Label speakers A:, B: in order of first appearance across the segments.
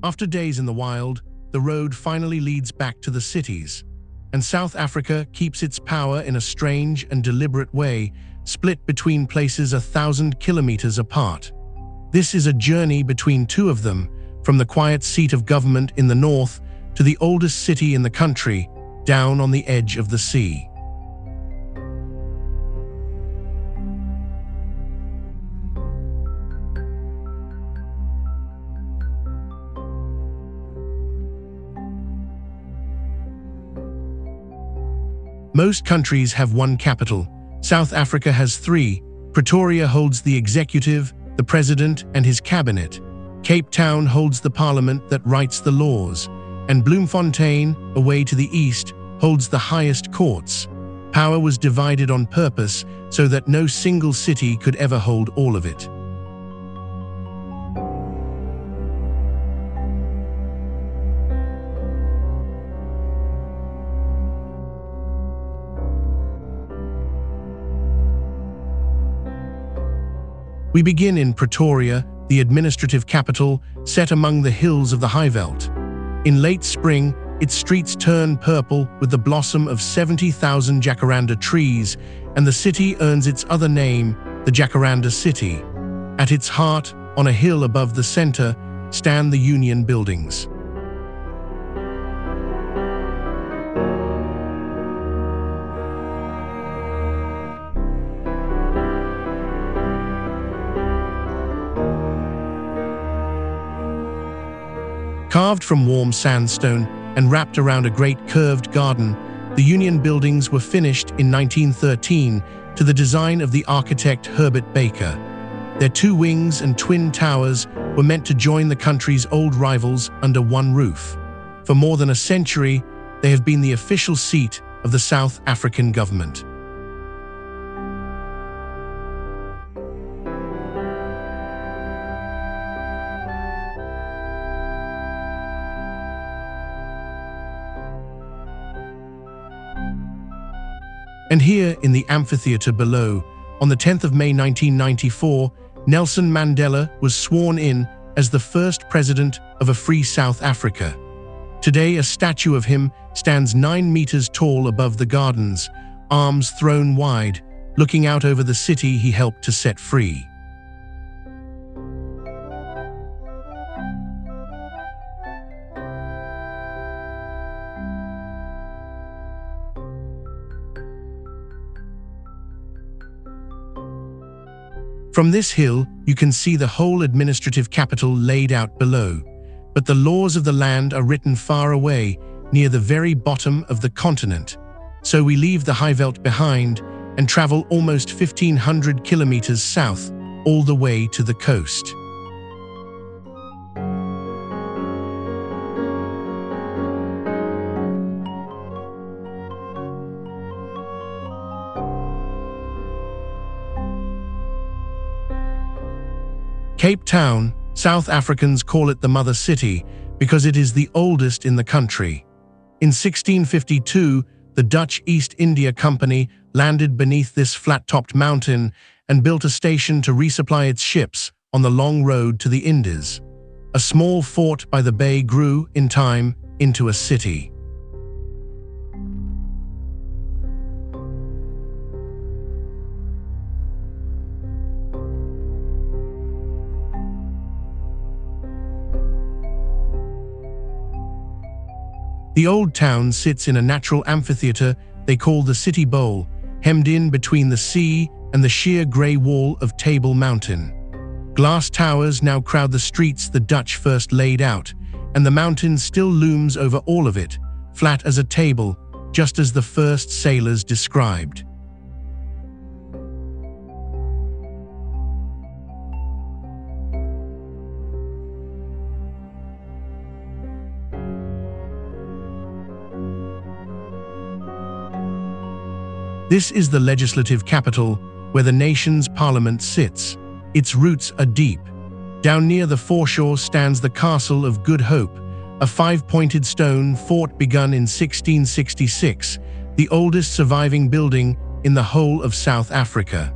A: After days in the wild, the road finally leads back to the cities, and South Africa keeps its power in a strange and deliberate way, split between places 1,000 kilometers apart. This is a journey between two of them, from the quiet seat of government in the north to the oldest city in the country, down on the edge of the sea. Most countries have one capital. South Africa has three. Pretoria holds the executive, the president, and his cabinet. Cape Town holds the parliament that writes the laws. And Bloemfontein, away to the east, holds the highest courts. Power was divided on purpose so that no single city could ever hold all of it. We begin in Pretoria, the administrative capital, set among the hills of the highveld. In late spring, its streets turn purple with the blossom of 70,000 jacaranda trees, and the city earns its other name, the Jacaranda City. At its heart, on a hill above the center, stand the Union buildings. Carved from warm sandstone and wrapped around a great curved garden, the Union buildings were finished in 1913 to the design of the architect Herbert Baker. Their two wings and twin towers were meant to join the country's old rivals under one roof. For more than a century, they have been the official seat of the South African government. And here, in the amphitheatre below, on the 10th of May 1994, Nelson Mandela was sworn in as the first president of a free South Africa. Today, a statue of him stands 9 meters tall above the gardens, arms thrown wide, looking out over the city he helped to set free. From this hill, you can see the whole administrative capital laid out below, but the laws of the land are written far away, near the very bottom of the continent. So we leave the highveld behind and travel almost 1,500 kilometers south, all the way to the coast. Cape Town, South Africans call it the Mother City because it is the oldest in the country. In 1652, the Dutch East India Company landed beneath this flat-topped mountain and built a station to resupply its ships on the long road to the Indies. A small fort by the bay grew, in time, into a city. The old town sits in a natural amphitheatre they call the City Bowl, hemmed in between the sea and the sheer grey wall of Table Mountain. Glass towers now crowd the streets the Dutch first laid out, and the mountain still looms over all of it, flat as a table, just as the first sailors described. This is the legislative capital, where the nation's parliament sits. Its roots are deep. Down near the foreshore stands the Castle of Good Hope, a 5-pointed stone fort begun in 1666, the oldest surviving building in the whole of South Africa.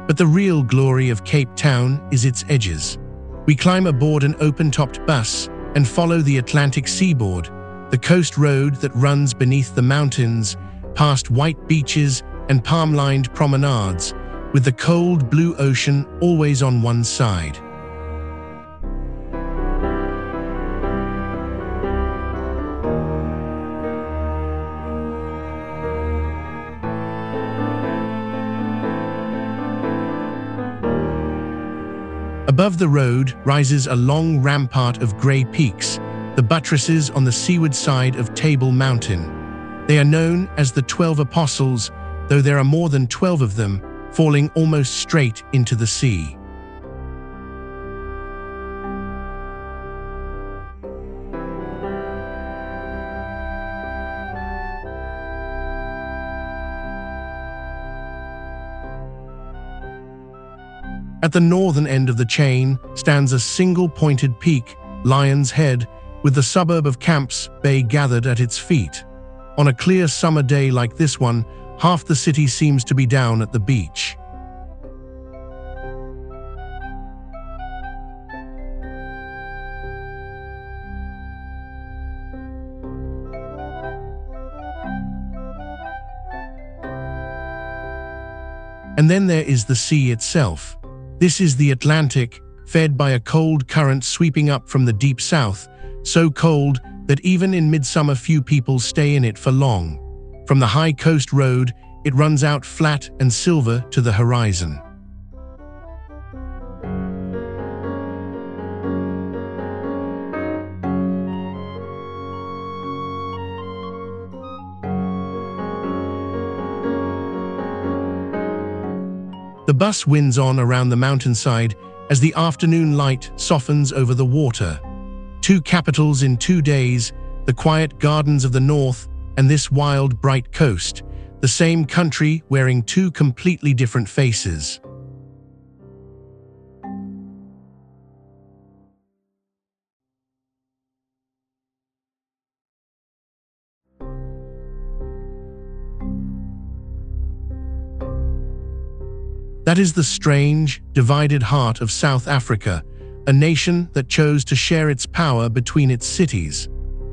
A: But the real glory of Cape Town is its edges. We climb aboard an open-topped bus and follow the Atlantic Seaboard, the coast road that runs beneath the mountains, past white beaches and palm-lined promenades, with the cold blue ocean always on one side. Above the road rises a long rampart of grey peaks, the buttresses on the seaward side of Table Mountain. They are known as the 12 Apostles, though there are more than 12 of them, falling almost straight into the sea. At the northern end of the chain stands a single-pointed peak, Lion's Head, with the suburb of Camps Bay gathered at its feet. On a clear summer day like this one, half the city seems to be down at the beach. And then there is the sea itself. This is the Atlantic, fed by a cold current sweeping up from the deep south, so cold that even in midsummer few people stay in it for long. From the high coast road, it runs out flat and silver to the horizon. The bus winds on around the mountainside as the afternoon light softens over the water. 2 capitals in 2 days, the quiet gardens of the north and this wild, bright coast, the same country wearing 2 completely different faces. That is the strange, divided heart of South Africa, a nation that chose to share its power between its cities.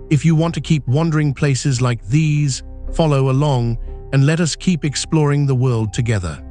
A: If you want to keep wandering places like these, follow along and let us keep exploring the world together.